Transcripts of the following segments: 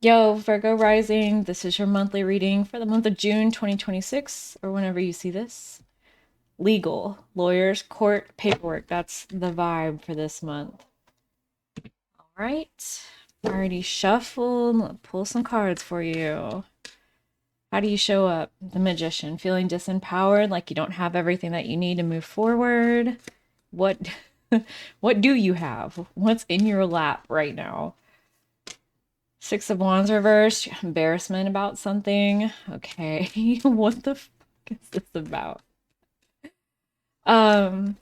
Yo, Virgo Rising, this is your monthly reading for the month of June 2026, or whenever you see this. Legal, lawyers, court, paperwork. That's the vibe for this month. All right. Already shuffled. Let's pull some cards for you. How do you show up? The Magician, feeling disempowered, like you don't have everything that you need to move forward. What what do you have? What's in your lap right now? Six of Wands reversed, embarrassment about something. Okay, what the fuck is this about? Um,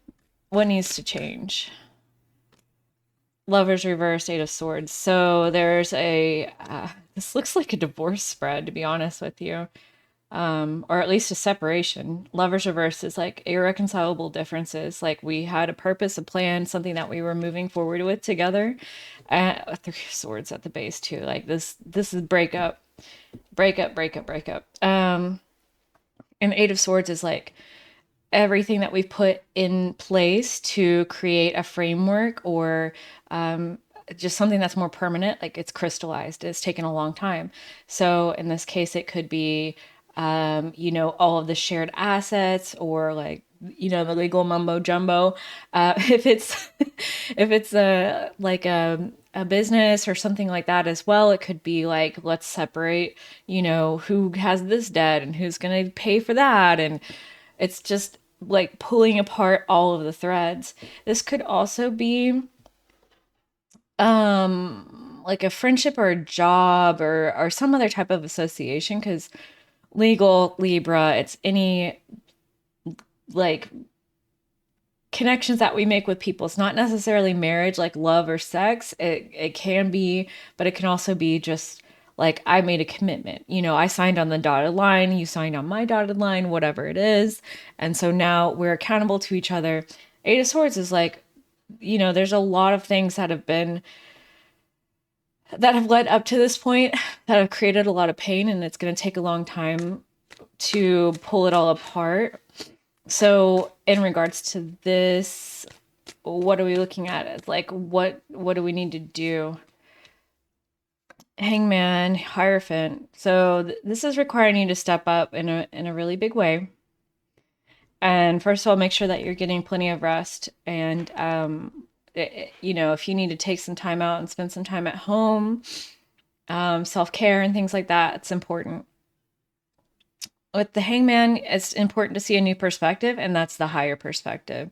what needs to change? Lovers reversed, Eight of Swords. So there's this looks like a divorce spread, to be honest with you. Or at least a separation. Lovers reversed is like irreconcilable differences. Like we had a purpose, a plan, something that we were moving forward with together. Three of Swords at the base too. Like this is breakup, breakup. And Eight of Swords is like everything that we've put in place to create a framework or just something that's more permanent, like it's crystallized. It's taken a long time. So in this case, it could be, all of the shared assets or like, the legal mumbo jumbo. If it's if it's a business or something like that as well, it could be like, let's separate, who has this debt and who's going to pay for that. And it's just like pulling apart all of the threads. This could also be like a friendship or a job or some other type of association because legal Libra, it's any like connections that we make with people. It's not necessarily marriage like love or sex. It can be, but it can also be just like I made a commitment. I signed on the dotted line, you signed on my dotted line, whatever it is. And so now we're accountable to each other. Eight of Swords is like, there's a lot of things that have led up to this point that have created a lot of pain, and it's going to take a long time to pull it all apart. So in regards to this, what are we looking at? It's like what do we need to do? Hangman, Hierophant. So this is requiring you to step up in a really big way. And first of all, make sure that you're getting plenty of rest. And if you need to take some time out and spend some time at home, self-care and things like that, it's important. With the Hangman, it's important to see a new perspective, and that's the higher perspective.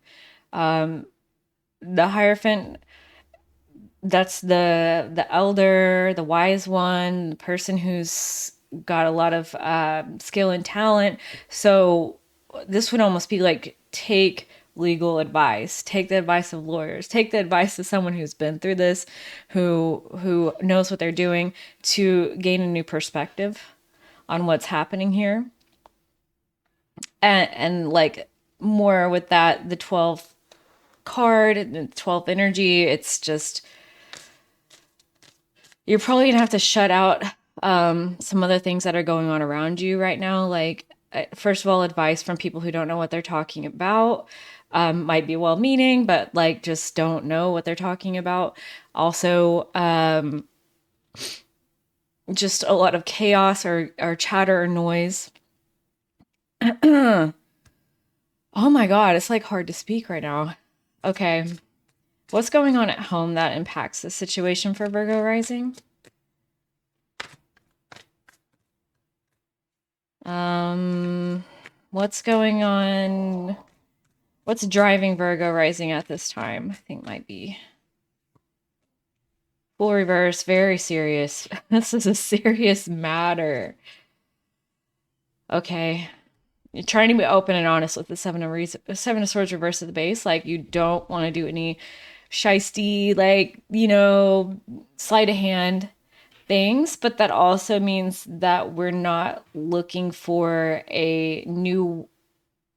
The Hierophant, that's the elder, the wise one, the person who's got a lot of skill and talent. So this would almost be like take legal advice, take the advice of lawyers, take the advice of someone who's been through this, who knows what they're doing to gain a new perspective on what's happening here. And like more with that, the 12th card, the 12th energy, it's just you're probably gonna have to shut out some other things that are going on around you right now. Like, first of all, advice from people who don't know what they're talking about. Might be well meaning, but like just don't know what they're talking about. Also, just a lot of chaos or chatter or noise. Oh my God, it's like hard to speak right now. Okay. What's going on at home that impacts the situation for Virgo rising? What's going on? What's driving Virgo rising at this time? I think might be full reverse, very serious. This is a serious matter. Okay. You're trying to be open and honest with the Seven of Swords reverse at the base. Like you don't want to do any shisty, like, sleight of hand things, but that also means that we're not looking for a new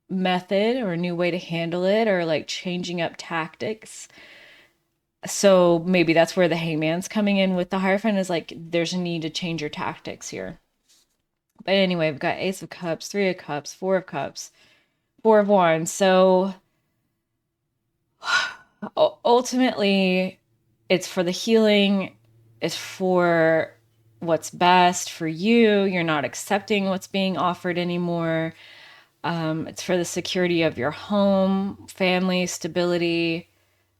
method or a new way to handle it or like changing up tactics. So maybe that's where the Hangman's coming in with the Hierophant is like there's a need to change your tactics here. But anyway, we've got Ace of Cups, Three of Cups, Four of Cups, Four of Wands. So ultimately, it's for the healing, it's for what's best for you. You're not accepting what's being offered anymore. It's for the security of your home, family, stability,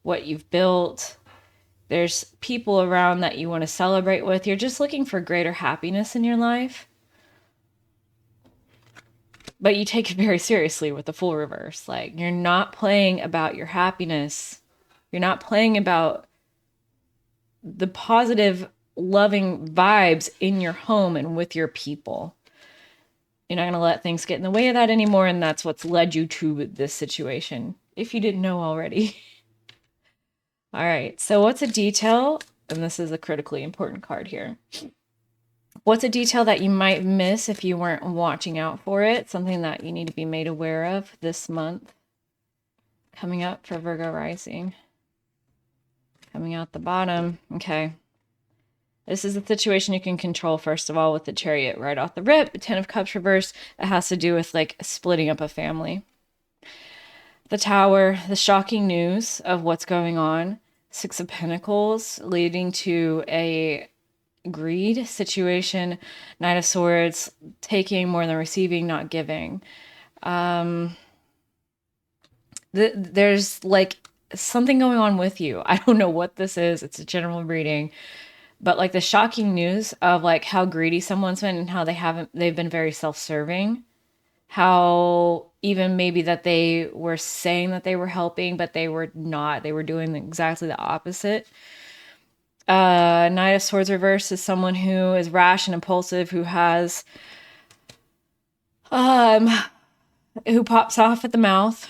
what you've built. There's people around that you want to celebrate with. You're just looking for greater happiness in your life. But you take it very seriously with the full reverse. Like, you're not playing about your happiness. You're not playing about the positive, loving vibes in your home and with your people. You're not going to let things get in the way of that anymore. And that's what's led you to this situation, if you didn't know already. All right. So what's a detail? And this is a critically important card here. What's a detail that you might miss if you weren't watching out for it? Something that you need to be made aware of this month. Coming up for Virgo Rising. Coming out the bottom. Okay. This is a situation you can control, first of all, with the Chariot right off the rip. 10 of Cups reversed. It has to do with like splitting up a family. The Tower, the shocking news of what's going on. 6 of Pentacles leading to a greed situation. Knight of Swords, taking more than receiving, not giving. There's like something going on with you. I don't know what this is. It's a general reading. But like the shocking news of like how greedy someone's been and how they've been very self-serving. How even maybe that they were saying that they were helping, but they were not. They were doing exactly the opposite. Knight of Swords reverse is someone who is rash and impulsive, who has, who pops off at the mouth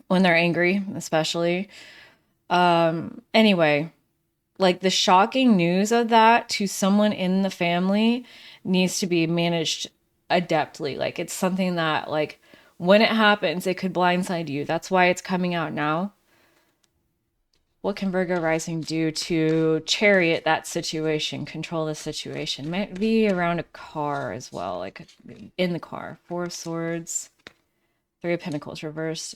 when they're angry, especially. Anyway, like the shocking news of that to someone in the family needs to be managed adeptly. Like it's something that like when it happens, it could blindside you. That's why it's coming out now. What can Virgo Rising do to chariot that situation, control the situation? Might be around a car as well, like in the car. 4 of Swords, 3 of Pentacles reversed.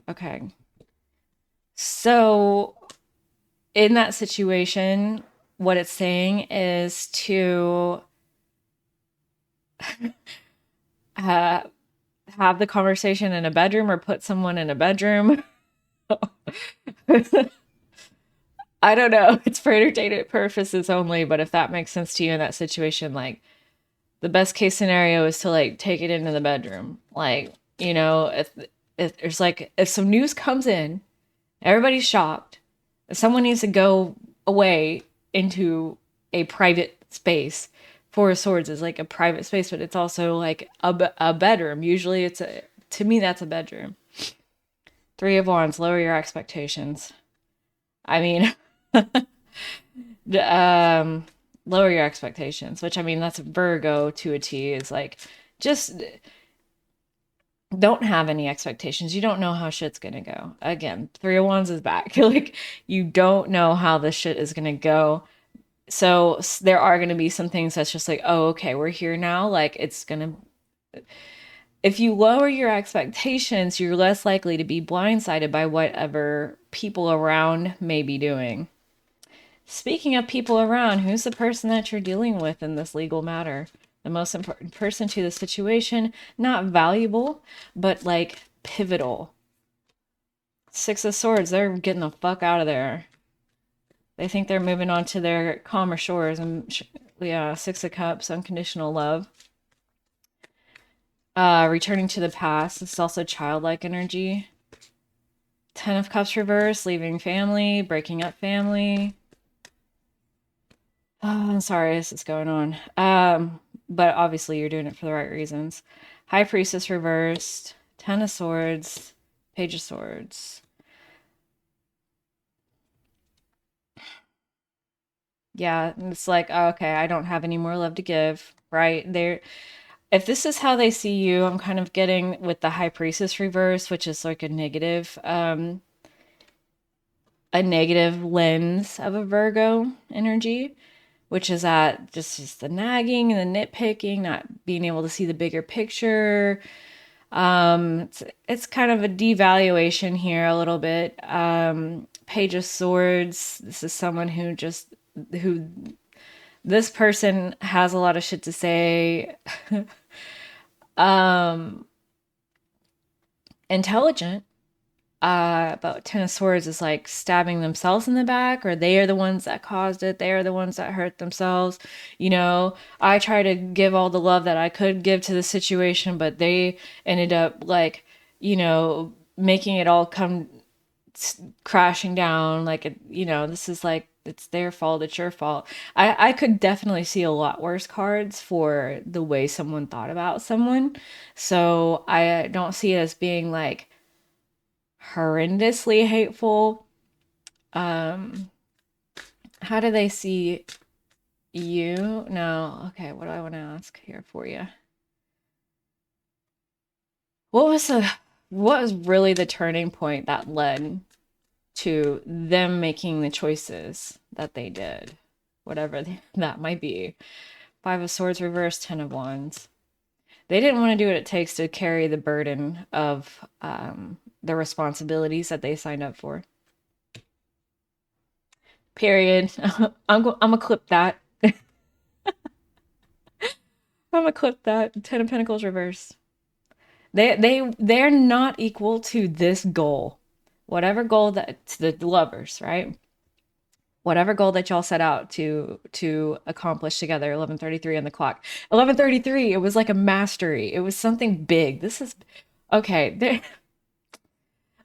Okay. So in that situation, what it's saying is to have the conversation in a bedroom or put someone in a bedroom. I don't know. It's for entertainment purposes only, but if that makes sense to you in that situation, like the best case scenario is to like take it into the bedroom. Like, you know, if there's like if some news comes in, everybody's shocked. If someone needs to go away into a private space. 4 of Swords is like a private space, but it's also like a bedroom. Usually to me, that's a bedroom. 3 of Wands, lower your expectations. I mean, lower your expectations, which I mean, that's Virgo to a T, is like, just don't have any expectations. You don't know how shit's gonna go. Again, 3 of Wands is back. Like, you don't know how this shit is gonna go. So there are going to be some things that's just like, oh, okay, we're here now. Like it's going to, if you lower your expectations, you're less likely to be blindsided by whatever people around may be doing. Speaking of people around, who's the person that you're dealing with in this legal matter? The most important person to the situation, not valuable, but like pivotal. 6 of Swords, they're getting the fuck out of there. They think they're moving on to their calmer shores. And yeah, 6 of Cups, unconditional love. Returning to the past. This is also childlike energy. 10 of Cups reverse, leaving family, breaking up family. Oh, I'm sorry, this is going on. But obviously you're doing it for the right reasons. High Priestess reversed. 10 of Swords, Page of Swords. Yeah, it's like, oh, okay, I don't have any more love to give, right? If this is how they see you, I'm kind of getting with the High Priestess reverse, which is like a negative lens of a Virgo energy, which is at just the nagging and the nitpicking, not being able to see the bigger picture. It's kind of a devaluation here a little bit. Page of Swords. This is someone who this person has a lot of shit to say. Intelligent. But Ten of Swords is like stabbing themselves in the back, or they are the ones that caused it. They are the ones that hurt themselves. I try to give all the love that I could give to the situation, but they ended up like, making it all come crashing down. Like, this is like, it's their fault. It's your fault. I could definitely see a lot worse cards for the way someone thought about someone. So I don't see it as being like horrendously hateful. How do they see you? No. Okay, what do I want to ask here for you? What was really the turning point that led to them making the choices that they did? Whatever that might be. Five of Swords reversed, Ten of Wands. They didn't want to do what it takes to carry the burden of the responsibilities that they signed up for. Period. I'm gonna clip that. I'm gonna clip that. Ten of Pentacles reverse. They're not equal to this goal. Whatever goal that to the lovers, right? Whatever goal that y'all set out to accomplish together. 11:33 on the clock. 11:33. It was like a mastery. It was something big. This is okay.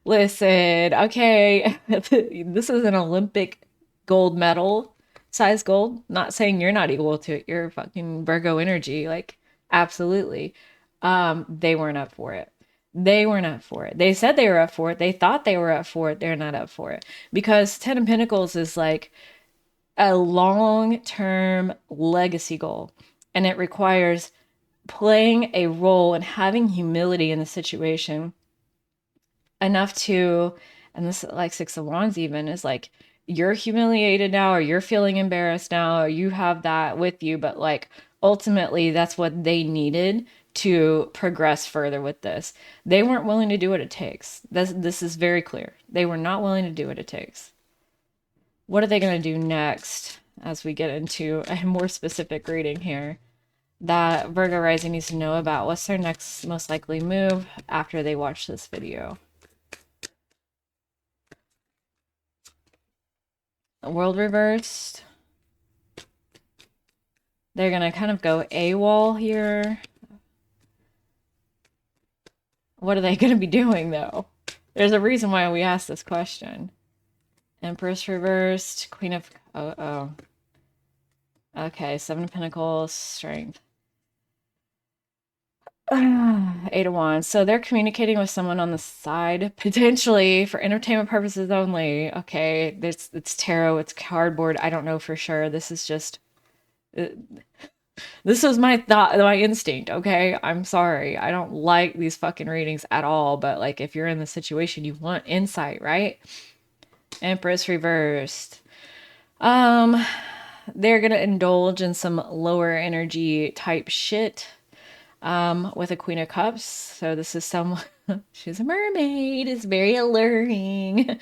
Listen, okay. This is an Olympic gold medal, size gold. Not saying you're not equal to it. You're fucking Virgo energy. Like, absolutely. They weren't up for it. They weren't up for it. They said they were up for it. They thought they were up for it. They're not up for it. Because Ten of Pentacles is like a long-term legacy goal. And it requires playing a role and having humility in the situation enough to, and this like Six of Wands even is like, you're humiliated now, or you're feeling embarrassed now, or you have that with you, but like ultimately that's what they needed to progress further with this. They weren't willing to do what it takes. This is very clear. They were not willing to do what it takes. What are they going to do next as we get into a more specific reading here that Virgo Rising needs to know about? What's their next most likely move after they watch this video? World reversed. They're going to kind of go AWOL here. What are they going to be doing, though? There's a reason why we asked this question. Empress reversed. Queen of... Oh. Okay, Seven of Pentacles. Strength. Eight of Wands. So they're communicating with someone on the side, potentially for entertainment purposes only. Okay, it's tarot, it's cardboard. I don't know for sure. This is just... This was my thought, my instinct, okay? I'm sorry. I don't like these fucking readings at all, but like if you're in the situation, you want insight, right? Empress reversed. They're gonna indulge in some lower energy type shit with a Queen of Cups. So this is someone, she's a mermaid, it's very alluring.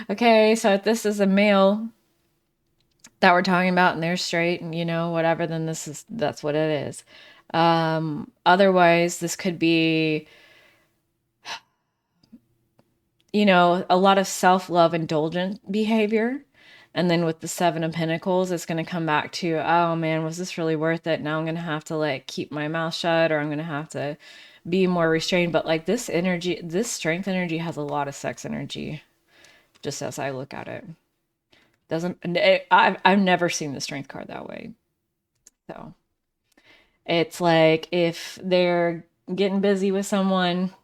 Okay, so if this is a male that we're talking about and they're straight and whatever, then that's what it is. Otherwise this could be a lot of self-love indulgent behavior. And then with the Seven of Pentacles, it's going to come back to, oh man, was this really worth it? Now I'm going to have to like keep my mouth shut, or I'm going to have to be more restrained. But like this energy, this strength energy has a lot of sex energy, just as I look at it. I've never seen the strength card that way. So it's like if they're getting busy with someone,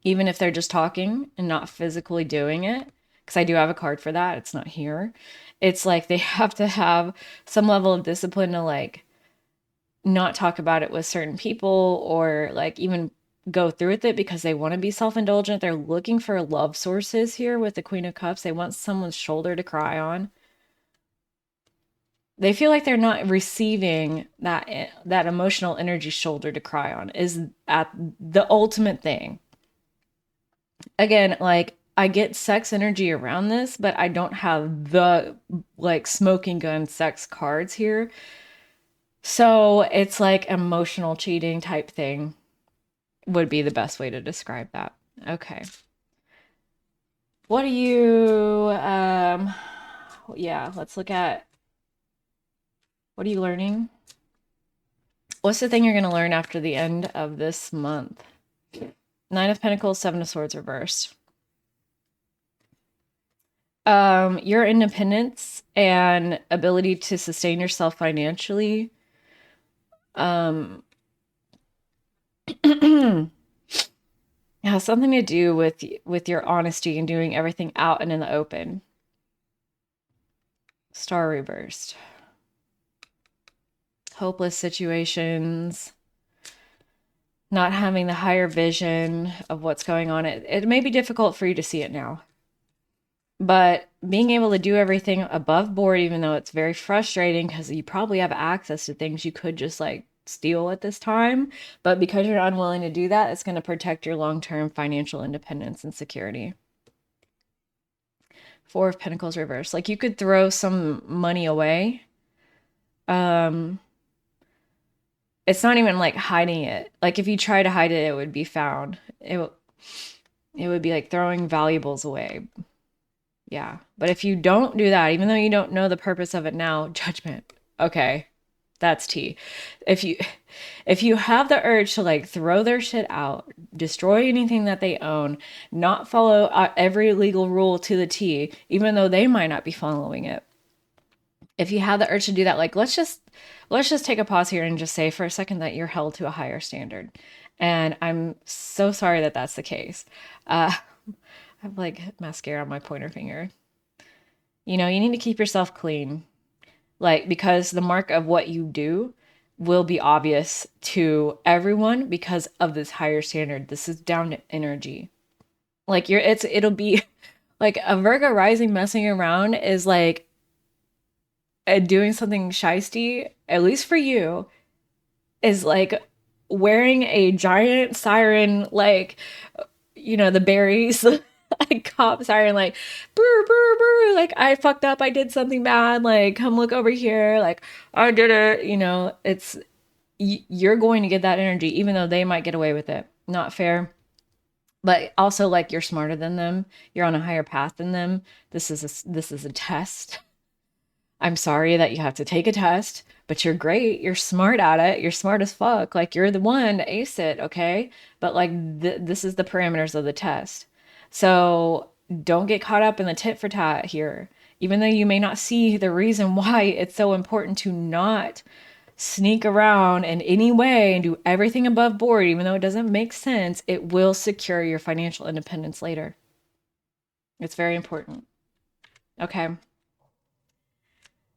even if they're just talking and not physically doing it, because I do have a card for that, it's not here. It's like they have to have some level of discipline to like not talk about it with certain people, or like even go through with it because they want to be self-indulgent. They're looking for love sources here with the Queen of Cups. They want someone's shoulder to cry on. They feel like they're not receiving that emotional energy shoulder to cry on is at the ultimate thing. Again, like I get sex energy around this, but I don't have the like smoking gun sex cards here. So it's like emotional cheating type thing would be the best way to describe that. Okay. What are you yeah, let's look at what are you learning? What's the thing you're going to learn after the end of this month? Nine of Pentacles, Seven of Swords reversed. Your independence and ability to sustain yourself financially has something to do with your honesty and doing everything out and in the open. Star reversed. Hopeless situations, not having the higher vision of what's going on. It may be difficult for you to see it now. But being able to do everything above board, even though it's very frustrating because you probably have access to things you could just like steal at this time. But because you're unwilling to do that, it's going to protect your long-term financial independence and security. Four of Pentacles reversed. Like you could throw some money away. It's not even like hiding it. Like if you try to hide it, it would be found. It would be like throwing valuables away. Yeah. But if you don't do that, even though you don't know the purpose of it now, judgment. Okay. That's tea. If you have the urge to like throw their shit out, destroy anything that they own, not follow every legal rule to the T, even though they might not be following it. If you have the urge to do that, like let's just take a pause here and just say for a second that you're held to a higher standard. And I'm so sorry that that's the case. I have like mascara on my pointer finger. You know, you need to keep yourself clean. Like, because the mark of what you do will be obvious to everyone because of this higher standard. This is down to energy. Like it'll be like a Virgo rising messing around is like doing something shisty, at least for you, is like wearing a giant siren, like, you know, the berries, like cop siren, like, brr, brr, brr, like, I fucked up, I did something bad, like, come look over here, like, I did it, you know, you're going to get that energy, even though they might get away with it. Not fair. But also, like, you're smarter than them, you're on a higher path than them. This is a test. I'm sorry that you have to take a test, but you're great. You're smart at it. You're smart as fuck. Like you're the one to ace it, okay? But like this is the parameters of the test. So don't get caught up in the tit for tat here. Even though you may not see the reason why it's so important to not sneak around in any way and do everything above board, even though it doesn't make sense, it will secure your financial independence later. It's very important. Okay.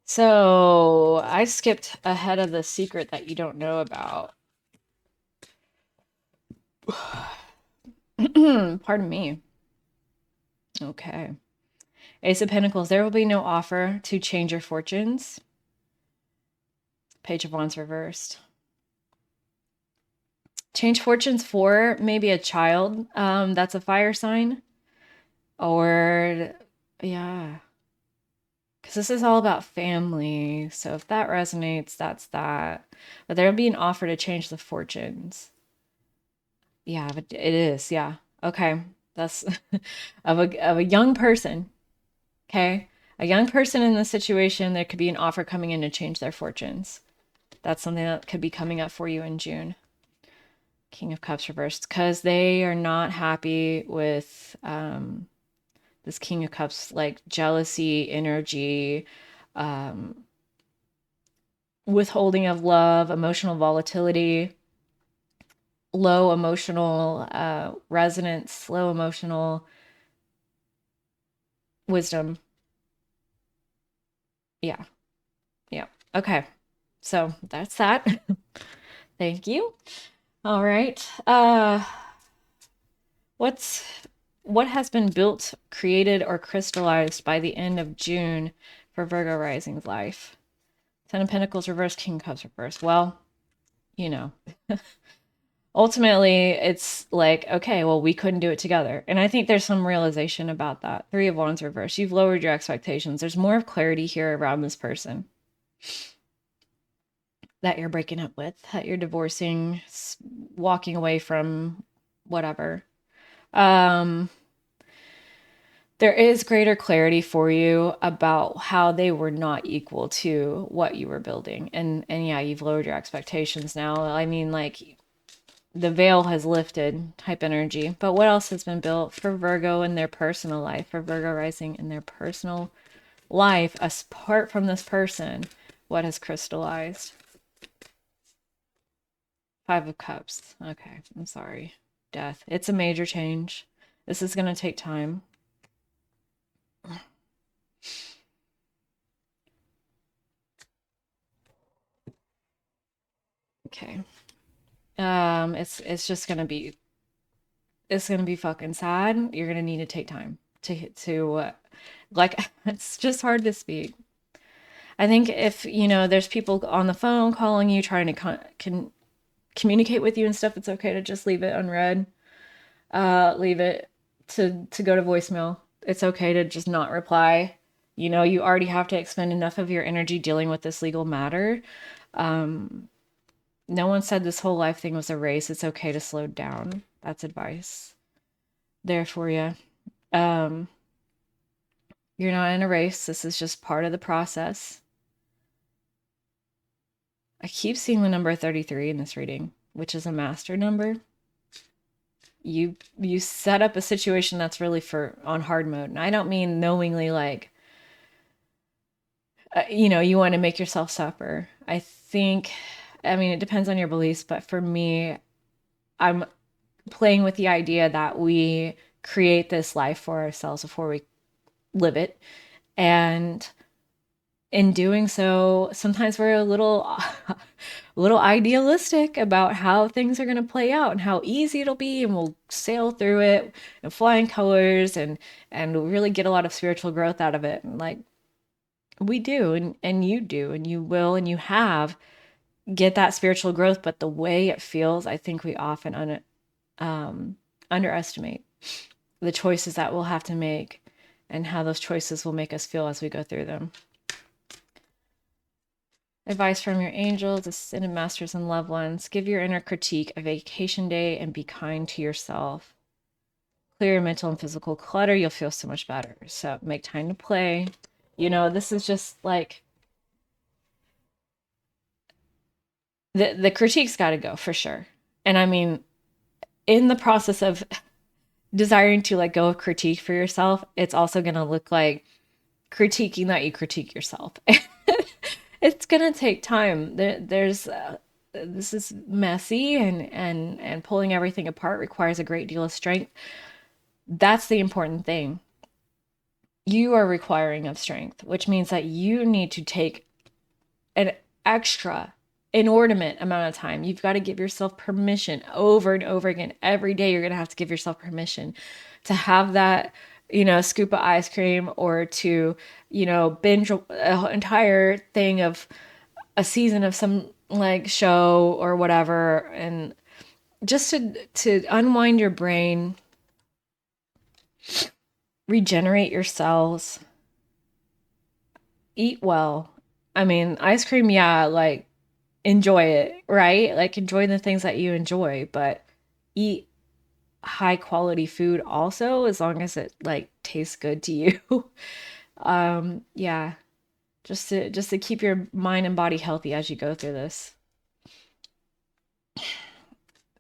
So I skipped ahead of the secret that you don't know about. Pardon me. Okay. Ace of Pentacles. There will be no offer to change your fortunes. Page of Wands reversed. Change fortunes for maybe a child that's a fire sign. Or, yeah. Because this is all about family. So if that resonates, that's that. But there'll be an offer to change the fortunes. Yeah, but it is. Yeah. Okay. That's of a young person. Okay. A young person in this situation, there could be an offer coming in to change their fortunes. That's something that could be coming up for you in June. King of Cups reversed, because they are not happy with this King of Cups, like jealousy, energy, withholding of love, emotional volatility, low emotional resonance, low emotional wisdom. Yeah. Yeah. Okay. So that's that. Thank you. All right. What has been built, created, or crystallized by the end of June for Virgo Rising's life? Ten of Pentacles reverse, King of Cups reverse. Well, you know, Ultimately, it's like, okay, well, we couldn't do it together. And I think there's some realization about that. Three of Wands reverse. You've lowered your expectations. There's more of clarity here around this person that you're breaking up with, that you're divorcing, walking away from, whatever. Um, there is greater clarity for you about how they were not equal to what you were building. And yeah, you've lowered your expectations now. I mean, like, the veil has lifted type energy. But what else has been built for Virgo in their personal life, for Virgo rising in their personal life, apart from this person? What has crystallized? Five of Cups. Okay, I'm sorry. Death. It's a major change. This is going to take time. Okay. It's just going to be, it's going to be fucking sad. You're going to need to take time to like, it's just hard to speak. I think if, there's people on the phone calling you, trying to communicate with you and stuff, it's okay to just leave it unread. Leave it to go to voicemail. It's okay to just not reply. You already have to expend enough of your energy dealing with this legal matter. No one said this whole life thing was a race. It's okay to slow down. That's advice there for you. You're not in a race. This is just part of the process. I keep seeing the number 33 in this reading, which is a master number. You set up a situation that's really for on hard mode. And I don't mean knowingly, like, you want to make yourself suffer. I mean, it depends on your beliefs, but for me, I'm playing with the idea that we create this life for ourselves before we live it. And in doing so, sometimes we're a little idealistic about how things are going to play out and how easy it'll be, and we'll sail through it and fly in colors and really get a lot of spiritual growth out of it. And like, we do, and you do, and you will, and you have get that spiritual growth, but the way it feels, I think we often underestimate the choices that we'll have to make and how those choices will make us feel as we go through them. Advice from your angels, ascended masters, and loved ones. Give your inner critique a vacation day and be kind to yourself. Clear your mental and physical clutter. You'll feel so much better. So make time to play. This is just like the critique's got to go for sure. And I mean, in the process of desiring to let go of critique for yourself, it's also going to look like critiquing that you critique yourself. It's going to take time. There's this is messy, and pulling everything apart requires a great deal of strength. That's the important thing. You are requiring of strength, which means that you need to take an extra inordinate amount of time. You've got to give yourself permission over and over again. Every day you're going to have to give yourself permission to have that, scoop of ice cream, or to, binge an entire thing of a season of some like show or whatever, and just to unwind your brain, regenerate your cells, eat well. I mean, ice cream, yeah, like, enjoy it, right? Like, enjoy the things that you enjoy, but eat high quality food also, as long as it like tastes good to you. Yeah, just to keep your mind and body healthy as you go through this.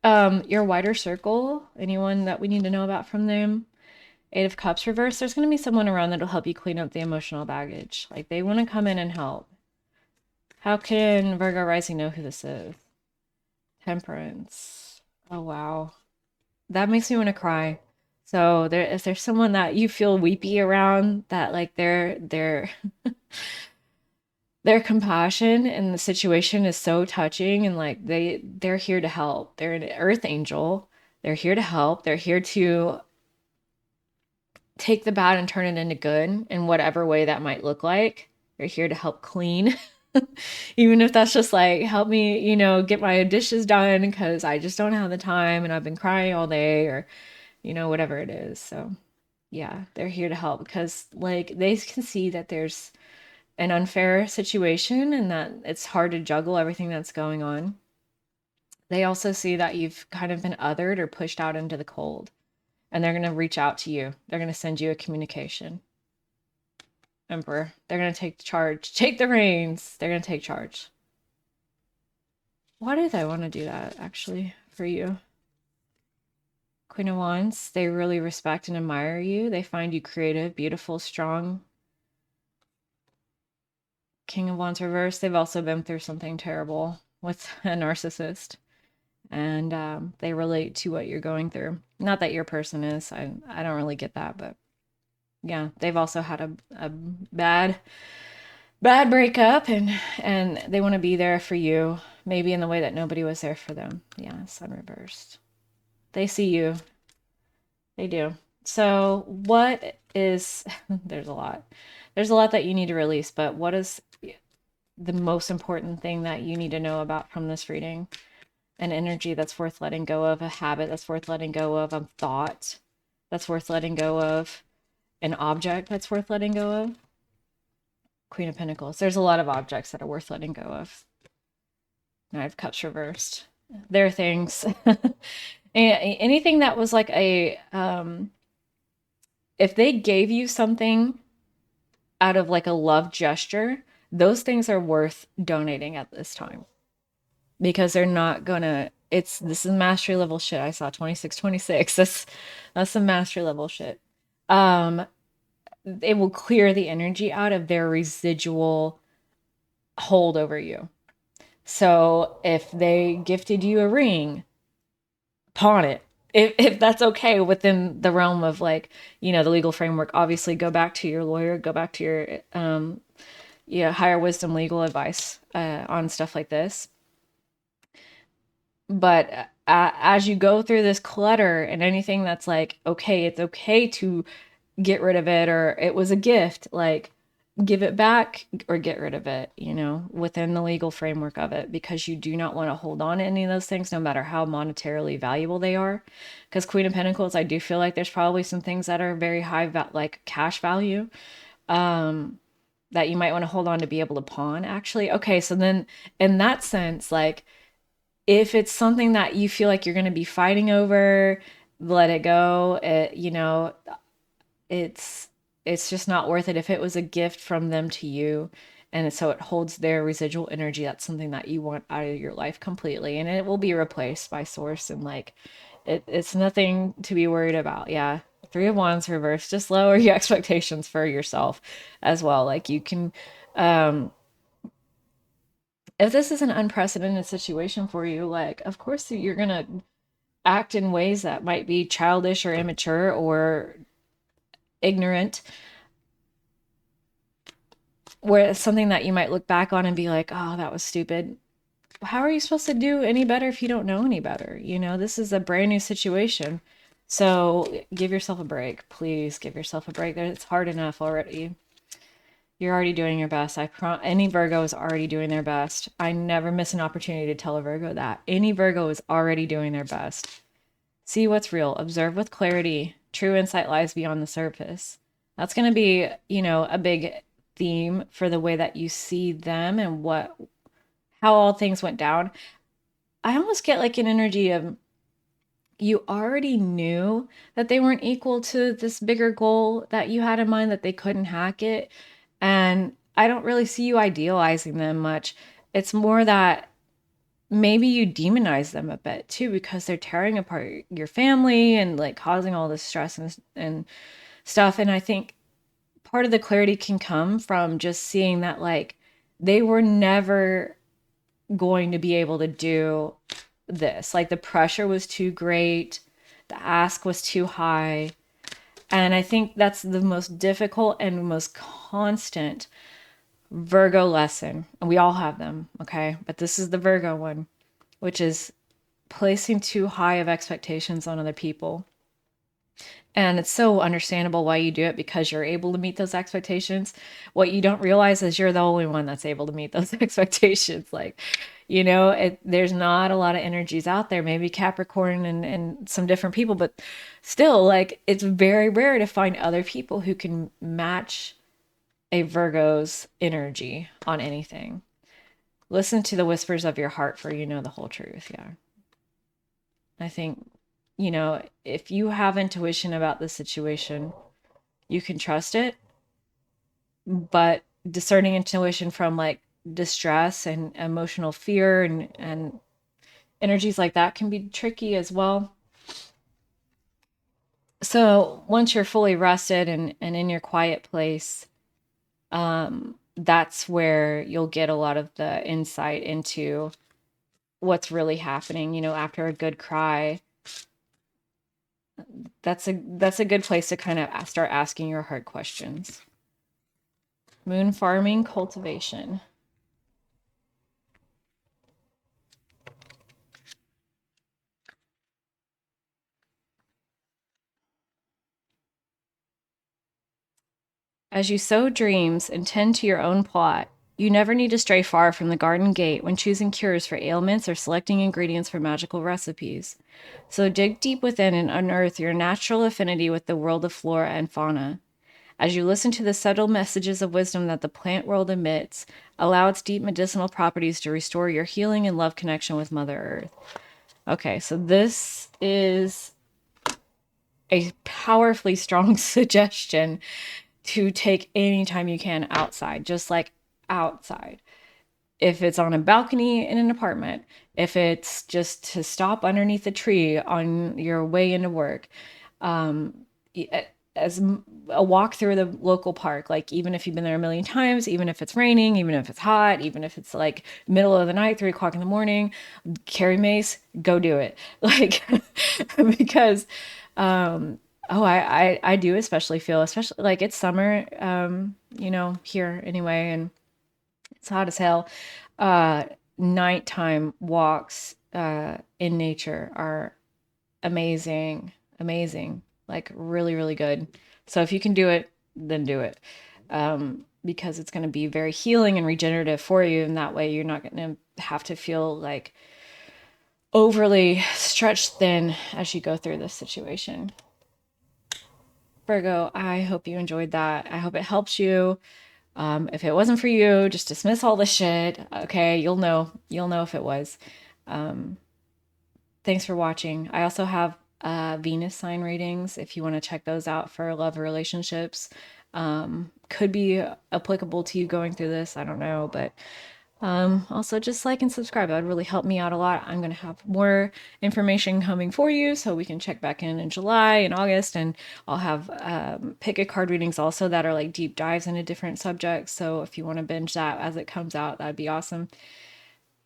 Your wider circle, anyone that we need to know about from them? Eight of Cups reverse. There's going to be someone around that'll help you clean up the emotional baggage. Like, they want to come in and help. How can Virgo rising know who this is? Temperance. Oh wow, that makes me want to cry. So is there someone that you feel weepy around, that like their compassion and the situation is so touching, and like they're here to help. They're an earth angel. They're here to help. They're here to take the bad and turn it into good in whatever way that might look like. They're here to help clean. Even if that's just like, help me, get my dishes done because I just don't have the time and I've been crying all day, or, whatever it is. So, yeah, they're here to help because, like, they can see that there's an unfair situation and that it's hard to juggle everything that's going on. They also see that you've kind of been othered or pushed out into the cold, and they're going to reach out to you. They're going to send you a communication. Emperor. They're going to take charge. Take the reins. They're going to take charge. Why do they want to do that, actually, for you? Queen of Wands, they really respect and admire you. They find you creative, beautiful, strong. King of Wands reverse, they've also been through something terrible with a narcissist. And they relate to what you're going through. Not that your person is. I don't really get that, but yeah, they've also had a bad breakup, and they want to be there for you, maybe in the way that nobody was there for them. Yeah, sun reversed. They see you. They do. So what is there's a lot. There's a lot that you need to release, but what is the most important thing that you need to know about from this reading? An energy that's worth letting go of, a habit that's worth letting go of, a thought that's worth letting go of, an object that's worth letting go of. Queen of Pentacles. There's a lot of objects that are worth letting go of. Knight of Cups reversed. There are things. Anything that was like if they gave you something out of like a love gesture, those things are worth donating at this time, because they're not gonna, this is mastery level shit. I saw 2626. That's some mastery level shit. It will clear the energy out of their residual hold over you. So if they gifted you a ring, pawn it. If that's okay within the realm of, like, the legal framework. Obviously, go back to your lawyer, go back to your higher wisdom legal advice on stuff like this. But as you go through this clutter and anything that's like, okay, it's okay to get rid of it, or it was a gift, like, give it back or get rid of it, within the legal framework of it, because you do not want to hold on to any of those things, no matter how monetarily valuable they are. Because Queen of Pentacles, I do feel like there's probably some things that are very high, like cash value, that you might want to hold on to be able to pawn, actually. Okay, so then in that sense, like, if it's something that you feel like you're going to be fighting over, let it go. It's just not worth it. If it was a gift from them to you, and so it holds their residual energy, that's something that you want out of your life completely, and it will be replaced by source, and like, it's nothing to be worried about. Yeah. Three of Wands reversed. Just lower your expectations for yourself as well. Like, you can, if this is an unprecedented situation for you, like, of course you're gonna act in ways that might be childish or immature or ignorant, where it's something that you might look back on and be like, oh, that was stupid. How are you supposed to do any better if you don't know any better? This is a brand new situation. So give yourself a break. Please give yourself a break. It's hard enough already. You're already doing your best. Any Virgo is already doing their best. I never miss an opportunity to tell a Virgo that. Any Virgo is already doing their best. See what's real. Observe with clarity. True insight lies beyond the surface. That's going to be, a big theme for the way that you see them and how all things went down. I almost get like an energy of, you already knew that they weren't equal to this bigger goal that you had in mind, that they couldn't hack it. And I don't really see you idealizing them much. It's more that maybe you demonize them a bit too, because they're tearing apart your family and like causing all this stress and stuff. And I think part of the clarity can come from just seeing that, like, they were never going to be able to do this. Like, the pressure was too great, the ask was too high. And I think that's the most difficult and most constant Virgo lesson. And we all have them, okay? But this is the Virgo one, which is placing too high of expectations on other people. And it's so understandable why you do it, because you're able to meet those expectations. What you don't realize is you're the only one that's able to meet those expectations. Like, there's not a lot of energies out there, maybe Capricorn and some different people, but still, like, it's very rare to find other people who can match a Virgo's energy on anything. Listen to the whispers of your heart, for you know the whole truth. Yeah. I think, if you have intuition about the situation, you can trust it, but discerning intuition from like distress and emotional fear and energies like that can be tricky as well. So once you're fully rested and in your quiet place, that's where you'll get a lot of the insight into what's really happening. After a good cry, that's a good place to kind of start asking your hard questions. Moon farming cultivation. As you sow dreams and tend to your own plot, you never need to stray far from the garden gate when choosing cures for ailments or selecting ingredients for magical recipes. So dig deep within and unearth your natural affinity with the world of flora and fauna. As you listen to the subtle messages of wisdom that the plant world emits, allow its deep medicinal properties to restore your healing and love connection with Mother Earth. Okay, so this is a powerfully strong suggestion to take anytime you can outside, just like outside. If it's on a balcony in an apartment, if it's just to stop underneath a tree on your way into work, um, as a walk through the local park, like even if you've been there a million times, even if it's raining, even if it's hot, even if it's like middle of the night, 3 o'clock in the morning, carry mace, go do it. Like, because, oh, I do especially feel, especially like it's summer, here anyway, and it's hot as hell. Uh, Nighttime walks in nature are amazing, amazing, like really, really good. So if you can do it, then do it. Because it's going to be very healing and regenerative for you. And that way you're not going to have to feel like overly stretched thin as you go through this situation. Virgo, I hope you enjoyed that. I hope it helps you. If it wasn't for you, just dismiss all the shit. Okay, you'll know. You'll know if it was. Thanks for watching. I also have Venus sign readings if you want to check those out for love relationships. Could be applicable to you going through this. I don't know, but also just like and subscribe. That would really help me out a lot. I'm going to have more information coming for you, so we can check back in July and August, and I'll have pick a card readings also that are like deep dives into different subjects. So if you want to binge that as it comes out, that'd be awesome.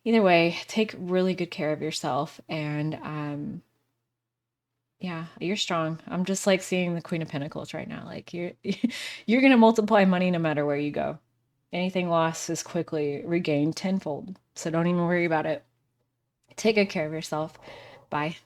Either way, take really good care of yourself, and yeah, you're strong. I'm just like seeing the Queen of Pentacles right now. Like you're gonna multiply money no matter where you go. Anything lost is quickly regained tenfold. So don't even worry about it. Take good care of yourself. Bye.